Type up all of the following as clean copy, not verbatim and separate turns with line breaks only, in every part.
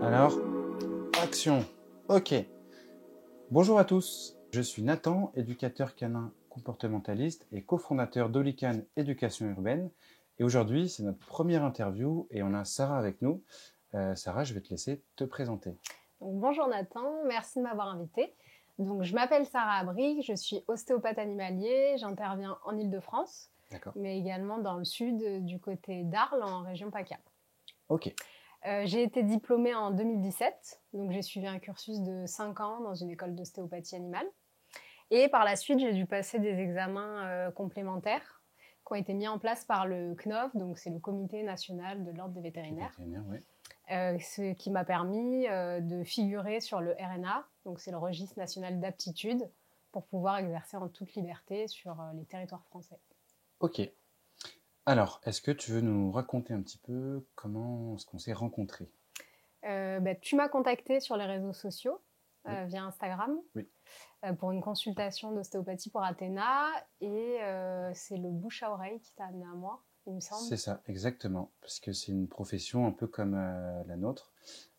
Alors, action. Ok. Bonjour à tous. Je suis Nathan, éducateur canin comportementaliste et cofondateur d'Olican Éducation Urbaine. Et aujourd'hui, c'est notre première interview et on a Sarah avec nous. Sarah, je vais te laisser te présenter.
Donc, bonjour Nathan, merci de m'avoir invitée. Donc, je m'appelle Sarah Abrig, je suis ostéopathe animalier, j'interviens en Île-de-France, mais également dans le sud, du côté d'Arles, en région PACA.
Ok.
J'ai été diplômée en 2017, donc j'ai suivi un cursus de 5 ans dans une école d'ostéopathie animale. Et par la suite, j'ai dû passer des examens complémentaires qui ont été mis en place par le CNOV, donc c'est le Comité national de l'ordre des vétérinaires.
Ouais.
Ce qui m'a permis de figurer sur le RNA, donc c'est le registre national d'aptitude, pour pouvoir exercer en toute liberté sur les territoires français.
Ok. Alors, est-ce que tu veux nous raconter un petit peu comment est-ce qu'on s'est rencontrés ?
Tu m'as contacté sur les réseaux sociaux,
Oui.
via Instagram,
Oui.
Pour une consultation d'ostéopathie pour Athéna, et c'est le bouche à oreille qui t'a amené à moi, il me semble.
C'est ça, exactement, parce que c'est une profession un peu comme la nôtre,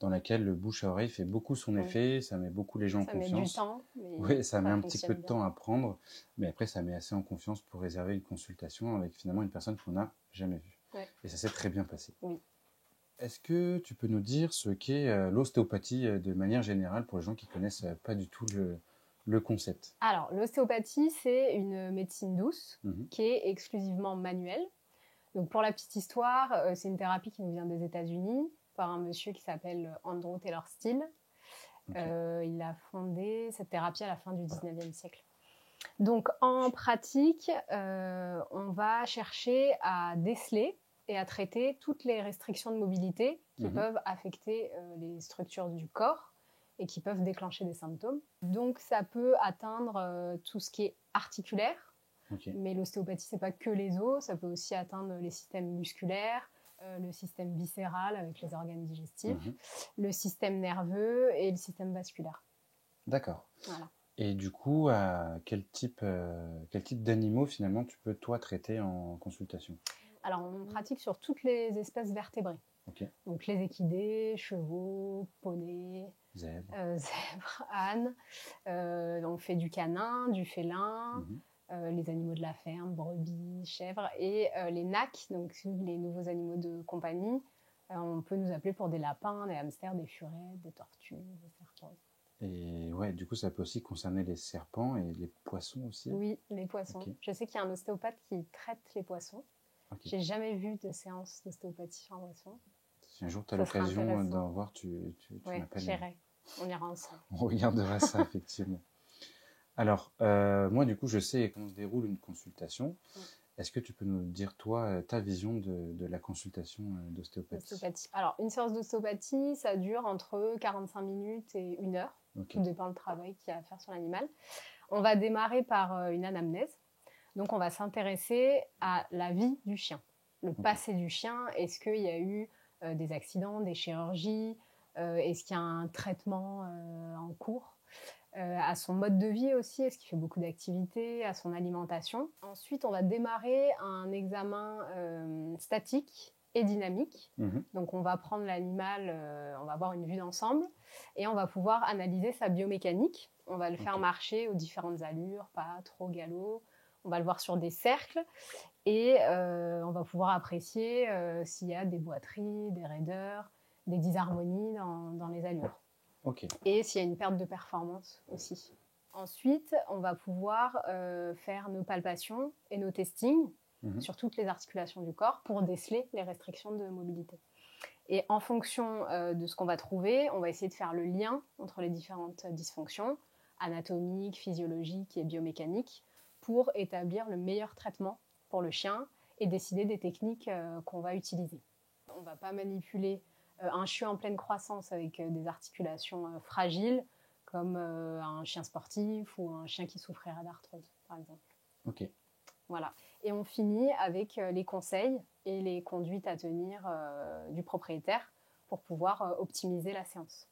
dans laquelle le bouche à oreille fait beaucoup son effet, ça met beaucoup les gens en confiance.
Ça met du temps.
Oui, ça met un petit peu de temps à prendre, mais après ça met assez en confiance pour réserver une consultation avec finalement une personne qu'on n'a jamais vue.
Ouais.
Et ça s'est très bien passé.
Oui.
Est-ce que tu peux nous dire ce qu'est l'ostéopathie de manière générale pour les gens qui ne connaissent pas du tout le concept ?
Alors, l'ostéopathie, c'est une médecine douce qui est exclusivement manuelle. Donc, pour la petite histoire, c'est une thérapie qui nous vient des États-Unis par un monsieur qui s'appelle Andrew Taylor Still. Okay. Il a fondé cette thérapie à la fin du 19e siècle. Donc, en pratique, on va chercher à déceler et à traiter toutes les restrictions de mobilité qui peuvent affecter les structures du corps et qui peuvent déclencher des symptômes. Donc, ça peut atteindre tout ce qui est articulaire. Okay. Mais l'ostéopathie, c'est pas que les os, ça peut aussi atteindre les systèmes musculaires, le système viscéral avec les organes digestifs, le système nerveux et le système vasculaire.
D'accord.
Voilà.
Et du coup, quel type d'animaux finalement tu peux toi traiter en consultation ?
Alors, on pratique sur toutes les espèces vertébrées.
Okay.
Donc les équidés, chevaux, poneys, zèbres, ânes. On fait du canin, du félin. Les animaux de la ferme, brebis, chèvres, et les NAC, donc les nouveaux animaux de compagnie. On peut nous appeler pour des lapins, des hamsters, des furettes, des tortues, des serpents.
Et ouais, du coup, ça peut aussi concerner les serpents et les poissons aussi.
Oui, les poissons. Okay. Je sais qu'il y a un ostéopathe qui traite les poissons. Okay. J'ai jamais vu de séance d'ostéopathie sur un poisson.
Si un jour tu as l'occasion d'en voir, tu m'appelles.
J'irai. On ira ensemble.
On regardera ça, effectivement. Alors, moi, du coup, je sais comment se déroule une consultation. Est-ce que tu peux nous dire, toi, ta vision de la consultation d'ostéopathie ?
Alors, une séance d'ostéopathie, ça dure entre 45 minutes et 1 heure. Okay. Tout dépend du travail qu'il y a à faire sur l'animal. On va démarrer par une anamnèse. Donc, on va s'intéresser à la vie du chien, le passé du chien. Est-ce qu'il y a eu des accidents, des chirurgies ? Est-ce qu'il y a un traitement en cours ? À son mode de vie aussi, est-ce qu'il fait beaucoup d'activités, à son alimentation. Ensuite, on va démarrer un examen statique et dynamique. Donc, on va prendre l'animal, on va avoir une vue d'ensemble et on va pouvoir analyser sa biomécanique. On va le faire marcher aux différentes allures, pas trop galop. On va le voir sur des cercles et on va pouvoir apprécier s'il y a des boiteries, des raideurs, des disharmonies dans les allures.
Okay.
Et s'il y a une perte de performance aussi. Ensuite, on va pouvoir faire nos palpations et nos testings sur toutes les articulations du corps pour déceler les restrictions de mobilité. Et en fonction de ce qu'on va trouver, on va essayer de faire le lien entre les différentes dysfonctions anatomiques, physiologiques et biomécaniques pour établir le meilleur traitement pour le chien et décider des techniques qu'on va utiliser. On ne va pas manipuler un chiot en pleine croissance avec des articulations fragiles, comme un chien sportif ou un chien qui souffrirait d'arthrose, par exemple.
Ok.
Voilà. Et on finit avec les conseils et les conduites à tenir du propriétaire pour pouvoir optimiser la séance.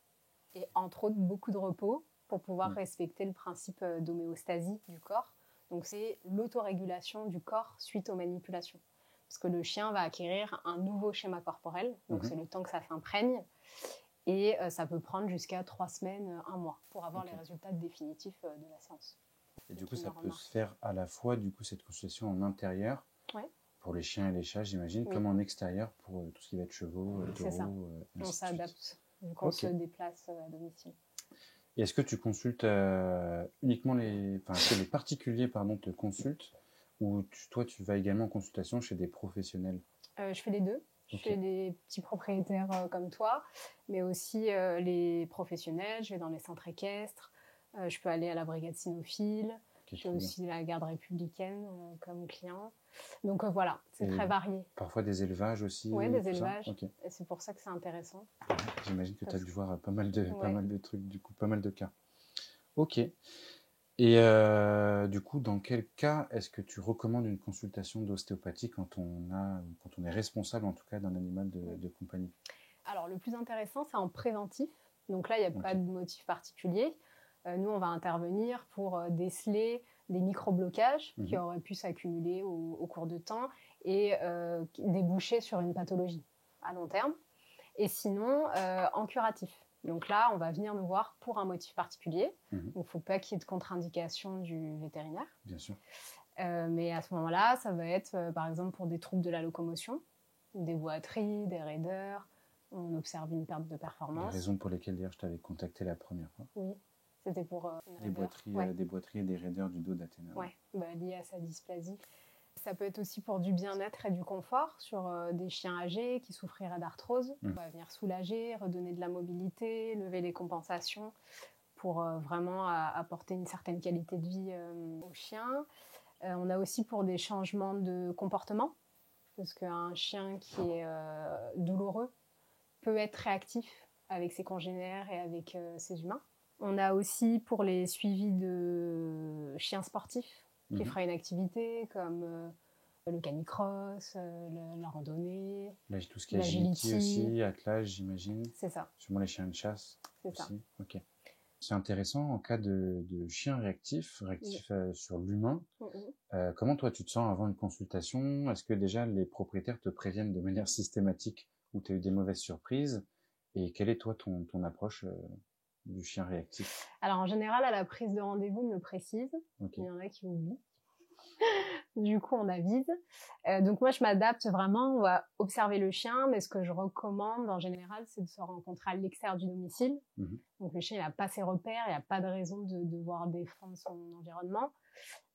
Et entre autres, beaucoup de repos pour pouvoir respecter le principe d'homéostasie du corps. Donc, c'est l'autorégulation du corps suite aux manipulations. Parce que le chien va acquérir un nouveau schéma corporel, donc c'est le temps que ça s'imprègne. Et ça peut prendre jusqu'à 3 semaines, 1 mois pour avoir les résultats définitifs de la séance.
Et du coup, ça peut se faire à la fois, du coup, cette consultation en intérieur pour les chiens et les chats, j'imagine, comme en extérieur pour tout ce qui va être chevaux, taureaux.
On s'adapte, vu qu'on se déplace à domicile.
Et est-ce que tu consultes uniquement les particuliers te consultent ou toi, tu vas également en consultation chez des professionnels?
Je fais les deux. Je fais des petits propriétaires comme toi, mais aussi les professionnels. Je vais dans les centres équestres. Je peux aller à la brigade cynophile. J'ai aussi la garde républicaine comme client. Donc voilà, c'est très varié.
Parfois des élevages aussi?
Oui, des élevages. Et c'est pour ça que c'est intéressant.
J'imagine que tu as dû voir pas mal de trucs, du coup, pas mal de cas. Ok. Et du coup, dans quel cas est-ce que tu recommandes une consultation d'ostéopathie quand on est responsable en tout cas d'un animal de compagnie?
Alors le plus intéressant, c'est en préventif. Donc là, il n'y a pas de motif particulier. Nous, on va intervenir pour déceler des micro-blocages qui auraient pu s'accumuler au cours de temps et déboucher sur une pathologie à long terme. Et sinon, en curatif. Donc là, on va venir nous voir pour un motif particulier. Donc il ne faut pas qu'il y ait de contre-indication du vétérinaire.
Bien sûr.
Mais à ce moment-là, ça va être par exemple pour des troubles de la locomotion, des boiteries, des raideurs. On observe une perte de performance.
Les raisons pour lesquelles d'ailleurs je t'avais contacté la première fois.
Oui, c'était pour
des boiteries et des raideurs du dos d'Athéna.
Oui, liées à sa dysplasie. Ça peut être aussi pour du bien-être et du confort sur des chiens âgés qui souffriraient d'arthrose. On va venir soulager, redonner de la mobilité, lever les compensations pour vraiment apporter une certaine qualité de vie aux chiens. On a aussi pour des changements de comportement, parce qu'un chien qui est douloureux peut être réactif avec ses congénères et avec ses humains. On a aussi pour les suivis de chiens sportifs qui fera une activité comme le canicross, la randonnée,
là, tout ce qui est agility aussi, attelage, j'imagine.
C'est ça.
Sûrement les chiens de chasse.
C'est ça.
Ok. C'est intéressant en cas de chien réactif sur l'humain. Comment toi tu te sens avant une consultation? Est-ce que déjà les propriétaires te préviennent de manière systématique ou tu as eu des mauvaises surprises? Et quelle est toi ton approche du chien réactif?
Alors en général, à la prise de rendez-vous, on me le précise. Il y en a qui oublient. Du coup, on avise. Donc moi, je m'adapte vraiment. On va observer le chien, mais ce que je recommande en général, c'est de se rencontrer à l'extérieur du domicile. Donc le chien, il n'a pas ses repères, il n'y a pas de raison de devoir défendre son environnement.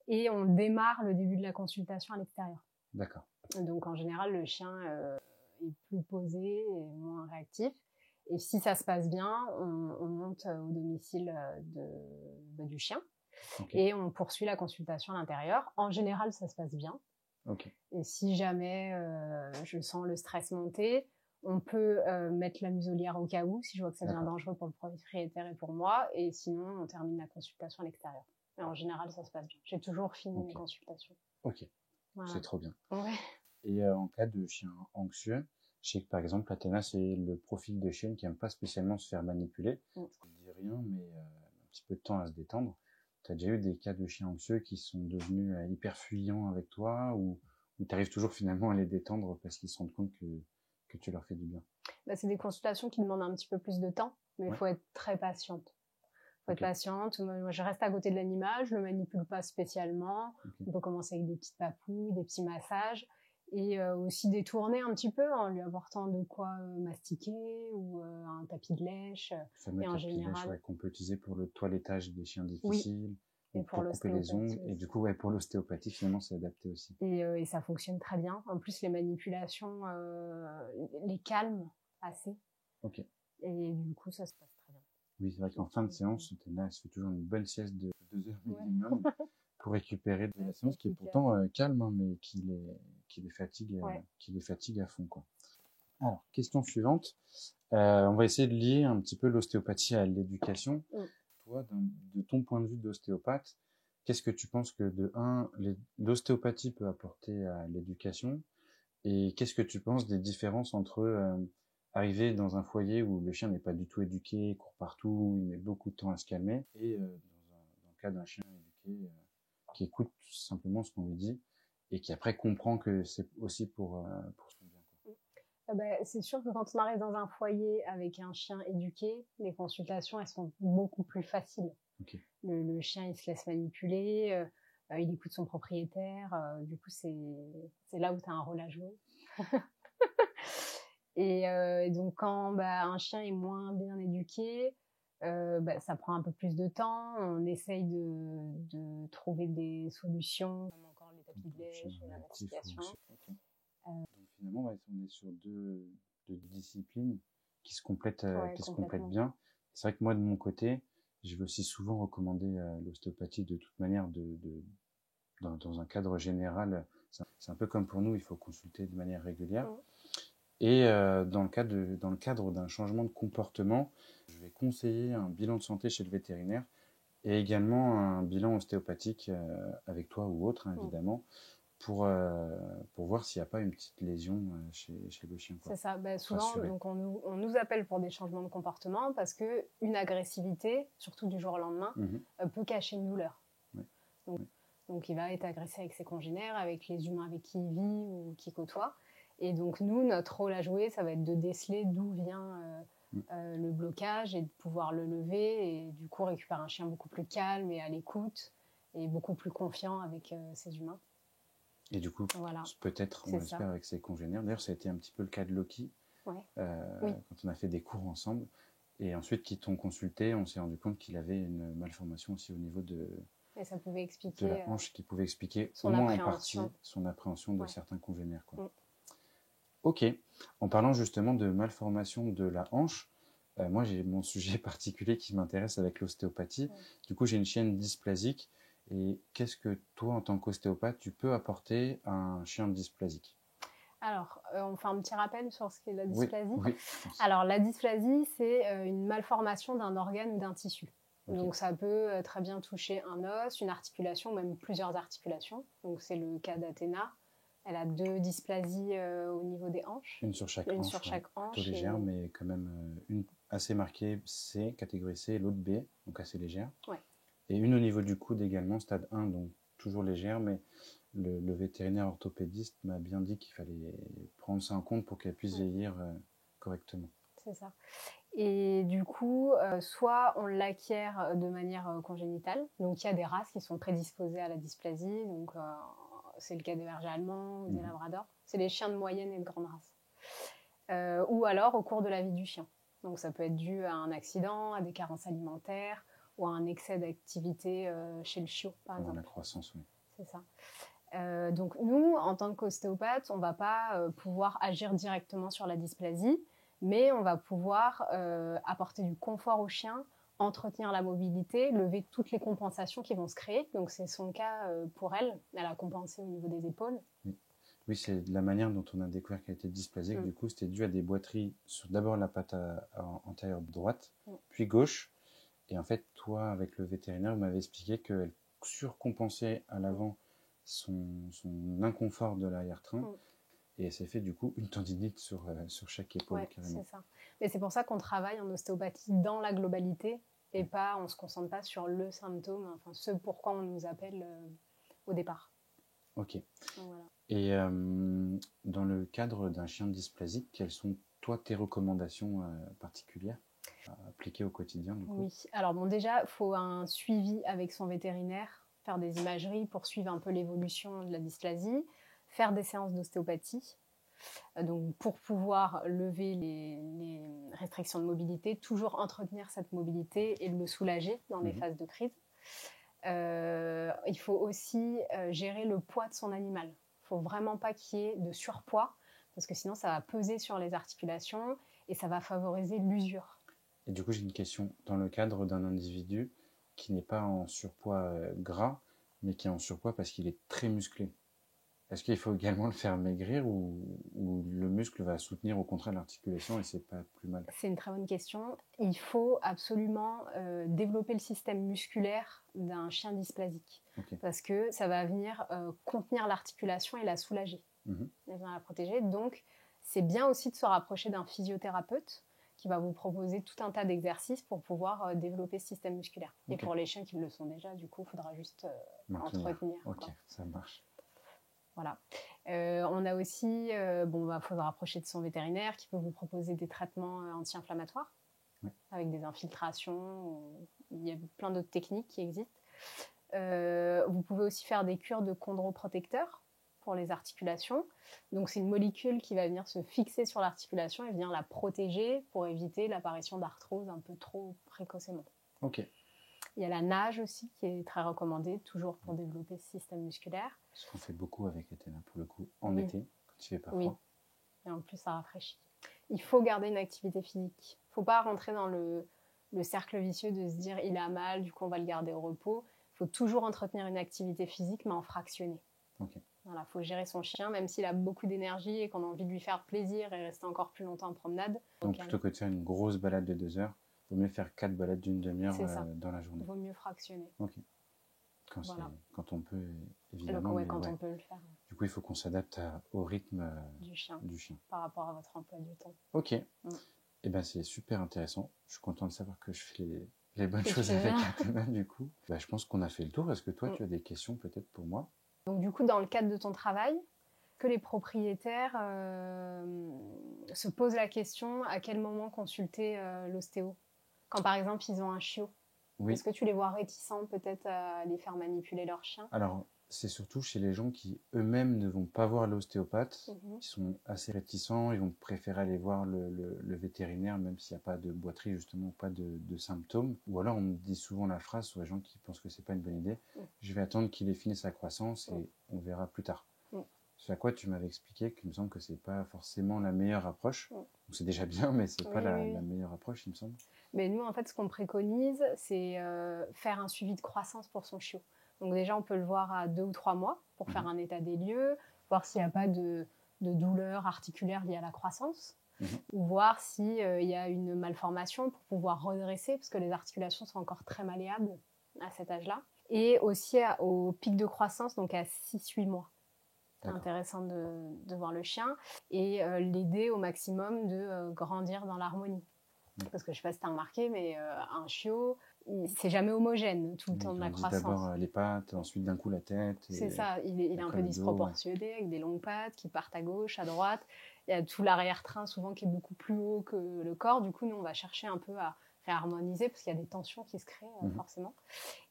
Et on démarre le début de la consultation à l'extérieur.
D'accord.
Donc en général, le chien est plus posé et moins réactif. Et si ça se passe bien, on monte au domicile du chien. Et on poursuit la consultation à l'intérieur. En général, ça se passe bien. Et si jamais je sens le stress monter, on peut mettre la muselière au cas où, si je vois que ça devient dangereux pour le propriétaire et pour moi. Et sinon, on termine la consultation à l'extérieur. Et en général, ça se passe bien. J'ai toujours fini mes consultations.
Ok, voilà. C'est trop bien.
Ouais.
Et en cas de chien anxieux, je sais que par exemple, Athéna, c'est le profil de chien qui n'aime pas spécialement se faire manipuler. Je ne dis rien, mais un petit peu de temps à se détendre. Tu as déjà eu des cas de chiens anxieux qui sont devenus hyper fuyants avec toi ou tu arrives toujours finalement à les détendre parce qu'ils se rendent compte que tu leur fais du bien?
C'est des consultations qui demandent un petit peu plus de temps, mais il faut être très patiente. Il faut être patiente. Moi, je reste à côté de l'animal, je ne le manipule pas spécialement. On peut commencer avec des petites papouilles, des petits massages et aussi détourner un petit peu en lui apportant de quoi mastiquer ou un tapis de lèche.
Le fameux tapis de lèche qu'on peut utiliser pour le toilettage des chiens difficiles. Et pour couper les ongles. Et du coup, pour l'ostéopathie, finalement, c'est adapté aussi.
Et ça fonctionne très bien. En plus, les manipulations les calment assez. Et du coup, ça se passe très bien.
Oui, c'est vrai qu'en fin de séance, elle se fait toujours une bonne sieste de 2 heures minimum pour récupérer de la séance qui est pourtant calme, hein, mais qui les fatigue à fond, quoi. Alors, question suivante. On va essayer de lier un petit peu l'ostéopathie à l'éducation. Toi, de ton point de vue d'ostéopathe, qu'est-ce que tu penses que l'ostéopathie peut apporter à l'éducation? Et qu'est-ce que tu penses des différences entre arriver dans un foyer où le chien n'est pas du tout éduqué, il court partout, il met beaucoup de temps à se calmer, et dans le cas d'un chien éduqué qui écoute tout simplement ce qu'on lui dit et qui après comprend que c'est aussi pour son bien, quoi.
C'est sûr que quand on arrive dans un foyer avec un chien éduqué, les consultations, elles sont beaucoup plus faciles.
Okay.
Le chien, il se laisse manipuler, il écoute son propriétaire. Du coup, c'est là où tu as un rôle à jouer. Et donc, quand un chien est moins bien éduqué, ça prend un peu plus de temps. On essaye de trouver des solutions, comme encore les tapis de lèche, la mastication.
Okay. Donc finalement, ouais, on est sur deux disciplines qui se complètent, bien. C'est vrai que moi, de mon côté, je vais aussi souvent recommander l'ostéopathie de toute manière dans un cadre général. C'est un peu comme pour nous, il faut consulter de manière régulière. Et dans le cadre d'un changement de comportement, je vais conseiller un bilan de santé chez le vétérinaire et également un bilan ostéopathique avec toi ou autre, hein, évidemment, pour voir s'il n'y a pas une petite lésion chez le chien.
C'est ça. Souvent, donc on nous appelle pour des changements de comportement parce qu'une agressivité, surtout du jour au lendemain, peut cacher une douleur. Ouais. Donc, il va être agressé avec ses congénères, avec les humains avec qui il vit ou qui côtoie. Et donc, nous, notre rôle à jouer, ça va être de déceler d'où vient le blocage et de pouvoir le lever et du coup récupérer un chien beaucoup plus calme et à l'écoute et beaucoup plus confiant avec ses humains.
Et du coup, peut-être, on l'espère, avec ses congénères. D'ailleurs, ça a été un petit peu le cas de Loki, quand on a fait des cours ensemble. Et ensuite, qu'ils t'ont consulté, on s'est rendu compte qu'il avait une malformation aussi au niveau de
ça pouvait expliquer
la hanche, qui pouvait expliquer
au moins en partie
son appréhension de certains congénères. Ok. En parlant justement de malformation de la hanche, moi, j'ai mon sujet particulier qui m'intéresse avec l'ostéopathie. Du coup, j'ai une chienne dysplasique. Et qu'est-ce que toi, en tant qu'ostéopathe, tu peux apporter à un chien dysplasique?
Alors, on fait un petit rappel sur ce qu'est la dysplasie.
Oui.
Alors, la dysplasie, c'est une malformation d'un organe ou d'un tissu. Donc, ça peut très bien toucher un os, une articulation, même plusieurs articulations. Donc, c'est le cas d'Athéna. Elle a 2 dysplasies au niveau des hanches.
Une sur chaque hanche. Plutôt légère, mais quand même une assez marquée C, catégorie C, et l'autre B, donc assez légère. Et une au niveau du coude également, stade 1, donc toujours légère, mais le vétérinaire orthopédiste m'a bien dit qu'il fallait prendre ça en compte pour qu'elle puisse vieillir correctement.
C'est ça. Et du coup, soit on l'acquiert de manière congénitale, donc il y a des races qui sont prédisposées à la dysplasie, donc c'est le cas des bergers allemands, des labradors, c'est les chiens de moyenne et de grande race. Ou alors au cours de la vie du chien. Donc ça peut être dû à un accident, à des carences alimentaires, ou à un excès d'activité chez le chiot, par exemple.
La croissance, oui.
C'est ça. Donc nous, en tant qu'ostéopathe, on ne va pas pouvoir agir directement sur la dysplasie, mais on va pouvoir apporter du confort au chien, entretenir la mobilité, lever toutes les compensations qui vont se créer. Donc c'est son cas pour elle. Elle a compensé au niveau des épaules.
Oui, c'est la manière dont on a découvert qu'elle était dysplasique. Du coup, c'était dû à des boiteries sur d'abord la patte antérieure droite, puis gauche. Et en fait, toi, avec le vétérinaire, vous m'avez expliqué qu'elle surcompensait à l'avant son inconfort de l'arrière-train. Et elle s'est fait du coup une tendinite sur chaque épaule, carrément.
C'est ça. Mais c'est pour ça qu'on travaille en ostéopathie dans la globalité et pas, on ne se concentre pas sur le symptôme, enfin ce pourquoi on nous appelle au départ.
Ok.
Donc, voilà.
Et dans le cadre d'un chien dysplasique, quelles sont, toi, tes recommandations particulières à appliquer au quotidien du coup?
Oui, alors bon, déjà, il faut un suivi avec son vétérinaire, faire des imageries pour suivre un peu l'évolution de la dysplasie, faire des séances d'ostéopathie, donc pour pouvoir lever les restrictions de mobilité, toujours entretenir cette mobilité et le soulager dans les phases de crise. Il faut aussi gérer le poids de son animal. Il ne faut vraiment pas qu'il y ait de surpoids, parce que sinon ça va peser sur les articulations et ça va favoriser l'usure.
Et du coup, j'ai une question. Dans le cadre d'un individu qui n'est pas en surpoids gras, mais qui est en surpoids parce qu'il est très musclé, est-ce qu'il faut également le faire maigrir ou le muscle va soutenir au contraire l'articulation et c'est pas plus mal?
C'est une très bonne question. Il faut absolument développer le système musculaire d'un chien dysplasique. Parce que ça va venir contenir l'articulation et la soulager. Elle vient la protéger. Donc, c'est bien aussi de se rapprocher d'un physiothérapeute qui va vous proposer tout un tas d'exercices pour pouvoir développer ce système musculaire. Et pour les chiens qui le sont déjà, du coup, il faudra juste entretenir.
Ok, ça marche.
Voilà. On a aussi, faudra rapprocher de son vétérinaire qui peut vous proposer des traitements anti-inflammatoires avec des infiltrations. Il y a plein d'autres techniques qui existent. Vous pouvez aussi faire des cures de chondroprotecteurs pour les articulations. Donc, c'est une molécule qui va venir se fixer sur l'articulation et venir la protéger pour éviter l'apparition d'arthrose un peu trop précocement.
Ok.
Il y a la nage aussi qui est très recommandée, toujours pour développer ce système musculaire.
Ce qu'on fait beaucoup avec Athéna pour le coup, en été, quand il fait pas froid.
Oui, et en plus ça rafraîchit. Il faut garder une activité physique. Il ne faut pas rentrer dans le cercle vicieux de se dire il a mal, du coup on va le garder au repos. Il faut toujours entretenir une activité physique, mais en fractionné.
Okay.
Voilà, faut gérer son chien, même s'il a beaucoup d'énergie et qu'on a envie de lui faire plaisir et rester encore plus longtemps en promenade.
Donc plutôt que de faire une grosse balade de 2 heures, il vaut mieux faire 4 balades d'une demi-heure dans la journée.
Il vaut mieux fractionner.
Ok. Quand on peut, évidemment.
Quand on peut le faire.
Du coup, il faut qu'on s'adapte au rythme
du chien par rapport à votre emploi du temps.
Ok. Et ben c'est super intéressant. Je suis content de savoir que je fais les bonnes choses avec Athéna du coup. Je pense qu'on a fait le tour. Est-ce que toi, tu as des questions peut-être pour moi?
Donc du coup, dans le cadre de ton travail, que les propriétaires se posent la question à quel moment consulter l'ostéo? Quand par exemple ils ont un chiot, est-ce que tu les vois réticents peut-être à aller faire manipuler leur chien?
Alors, c'est surtout chez les gens qui eux-mêmes ne vont pas voir l'ostéopathe, qui sont assez réticents, ils vont préférer aller voir le vétérinaire, même s'il n'y a pas de boiterie justement, pas de symptômes. Ou alors on me dit souvent la phrase sur les gens qui pensent que c'est pas une bonne idée, je vais attendre qu'il ait fini sa croissance et on verra plus tard. C'est à quoi tu m'avais expliqué qu'il me semble que c'est pas forcément la meilleure approche. C'est déjà bien, mais c'est pas la meilleure approche, il me semble.
Mais nous, en fait, ce qu'on préconise, c'est faire un suivi de croissance pour son chiot. Donc déjà, on peut le voir à 2 ou 3 mois pour faire un état des lieux, voir s'il n'y a pas de douleur articulaire liée à la croissance, ou voir s'il y a une malformation pour pouvoir redresser, parce que les articulations sont encore très malléables à cet âge-là. Et aussi au pic de croissance, donc à 6-8 mois. C'est intéressant de voir le chien et l'aider au maximum de grandir dans l'harmonie. Parce que je ne sais pas si tu as remarqué, mais un chiot, c'est jamais homogène tout le temps de la croissance.
D'abord les pattes, ensuite d'un coup la tête.
C'est ça, il est un peu disproportionné, avec des longues pattes qui partent à gauche, à droite. Il y a tout l'arrière-train souvent qui est beaucoup plus haut que le corps. Du coup, nous, on va chercher un peu à réharmoniser parce qu'il y a des tensions qui se créent forcément.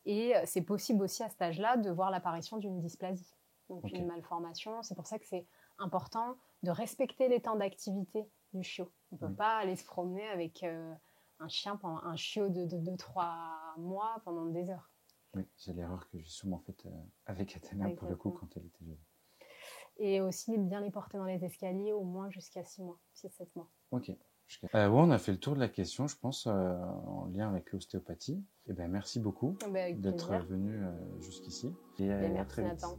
Et c'est possible aussi à cet âge-là de voir l'apparition d'une dysplasie. Donc une malformation. C'est pour ça que c'est important de respecter les temps d'activité du chiot. On ne peut pas aller se promener avec un chiot de 2-3 mois pendant des heures.
Oui, c'est l'erreur que j'ai souvent faite avec Athéna pour le coup quand elle était jeune.
Et aussi bien les porter dans les escaliers au moins jusqu'à 6 mois, 6-7 mois.
Ok. On a fait le tour de la question, je pense, en lien avec l'ostéopathie. Merci beaucoup d'être venu jusqu'ici.
Et merci Nathan.